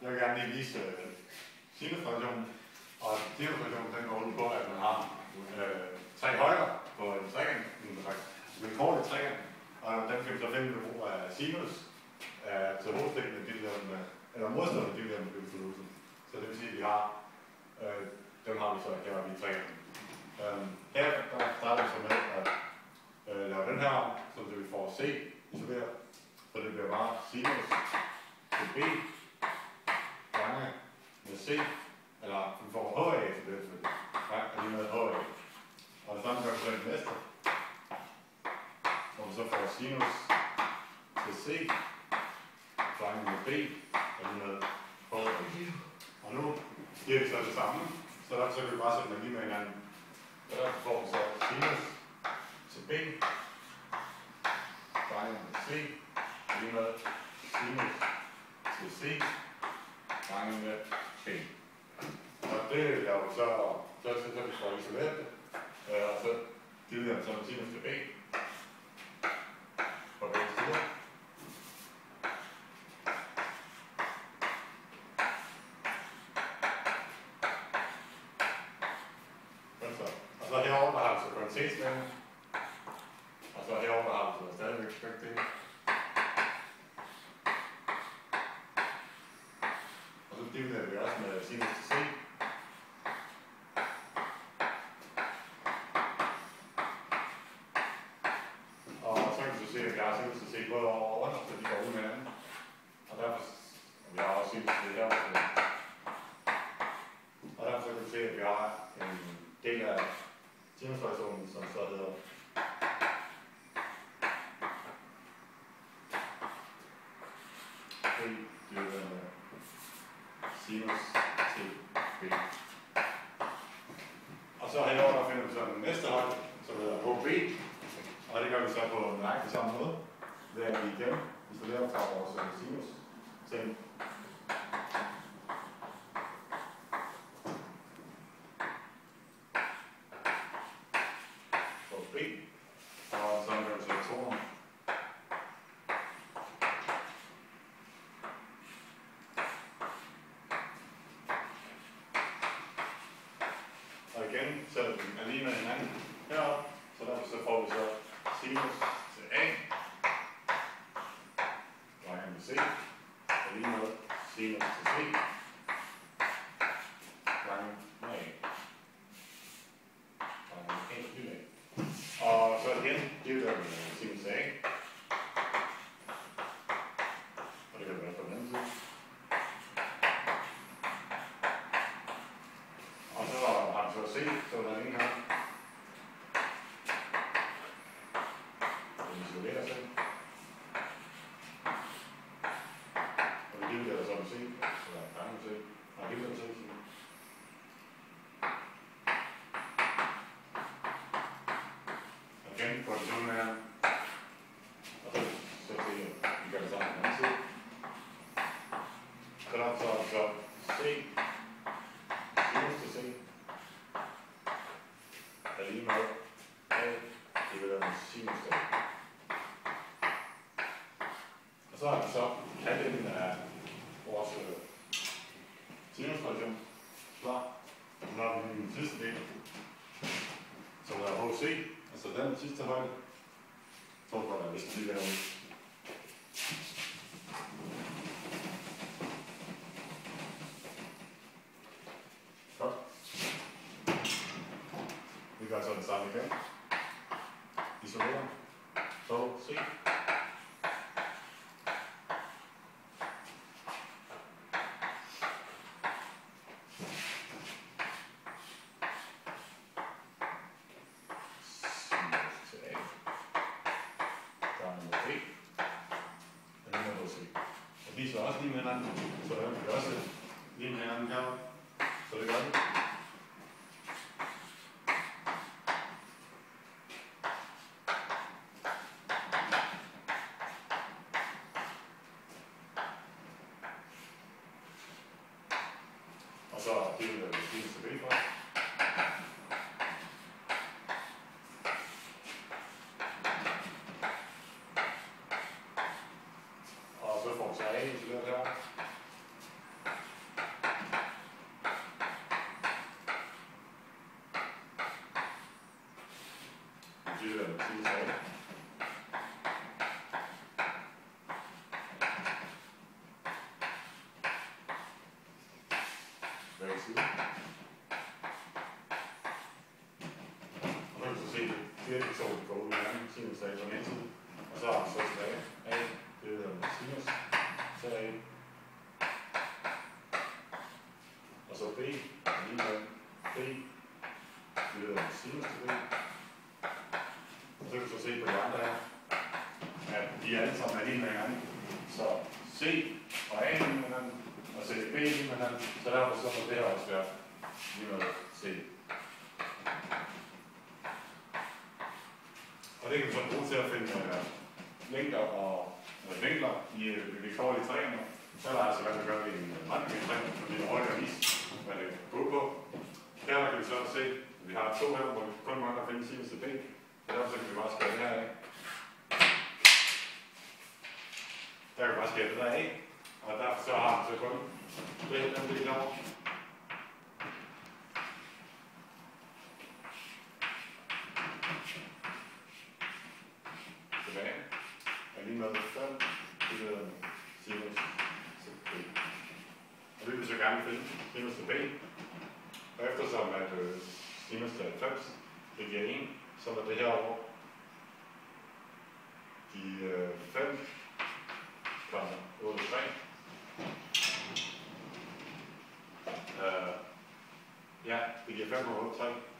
Jeg vil gerne lige vise sinusfraktionen. Og sinusfraktionen den går ud på, at man har tre højder på en trekant, en kort trekant, og den kan vi så finde ved brug af sinus til hovedstikkende division eller modstående division med hypotenusen. Så det vil sige, at vi har dem har vi så her i trekanten. Her der starter vi så med at lave den her om, så det vi får C isoleret. Så det bliver bare sinus til B gange med C, eller vi får HA til det, ja, lige med HA. Og det samme gør vi så i det næste, hvor vi så får sinus til C gange med B, og lige med HA. Og nu giver vi så det samme, så derfor kan vi bare sætte dem lige med hinanden. Og derfor får vi så sinus til B gange med C, lige med sinus til C gange med B. Og det er jo så vi får isoleret det, og så dividerer vi så med sinus til B på begge sider. Og så herovre der har vi så kvantitetsvælge, og så herovre der har vi så stadigvæk spekter. Og så dividerer vi også med sinus til C. Og så kan vi så se, at vi har sinus til C både over og under, så de går ud med hinanden. Og derfor vi har også sinus til her. Og derfor kan vi se, at vi har en del af sinusfraktionen, som så hedder B divideret med sinus til B. Og så herovre der finder vi så den næste højde, som hedder HB. Og det gør vi så på nøjagtig samme måde, ved at vi igen isolerer fra vores sinus til B, og så gør vi så toren. Og igen sætter vi dem alene med hinanden heroppe, så derfor så får vi så sinus til A gange med C, og lige med sinus til C gange med A. Og så igen, det er sinus til A. Og det kan være på den anden side. Og så har vi så C, så der er en her. Den isolerer sig. Og det dividerer så med C, så der er gange med C. Og det dividerer C. Igen, positionen her. Og så ser vi, at vi gør det sammen på den anden side. Så der så C, sinus til C, er lige med A, det vil være sinus til A. Og så har vi så halvdelen af vores sinusfraktion klar. Nu har vi den sidste del, som er HC. Altså den sidste højde, så går der vist lige derude. Godt. Vi gør så den samme igen. Isolerer. Så C. De er så også lige med hinanden, så der vi også lige med hinanden her. Så det gør vi. Og så dividerer vi sinus til B fra. Og så får vi så A isoleret her. sinus A. Begge sider. Og så kan du så se det. Det er ikke så, det går ud af sinus A på den ene side. Og så har vi så tilbage A, det hedder sinus, så A. Og så B, lige B, det hedder sinus til B. Og så kan du så se på de andre her, at de alle sammen er lige med hinanden. Så C og A lige med hinanden, og C og B lige med hinanden, så derfor så må det her også være lige med C. Og det kan vi så bruge til at finde længder og vinkler i vilkårlige træerne. Så er der altså, hvad man gør i en retningstræ, for det er højt at vise, hvad det går på. Her kan vi så se, at vi har to her, hvor vi kun mangler at finde sinus til B. Så derfor så kan vi bare skære her af. Der kan vi bare skære det der af, og derfor så har vi så kun den del derovre. Tilbage. Og lige med 5, det hedder sinus til B. Og vi vil så gerne finde sinus til B. Og eftersom at sinus til 90, det giver 1, så er det herovre. De 5,83. Ja, det giver 5,83.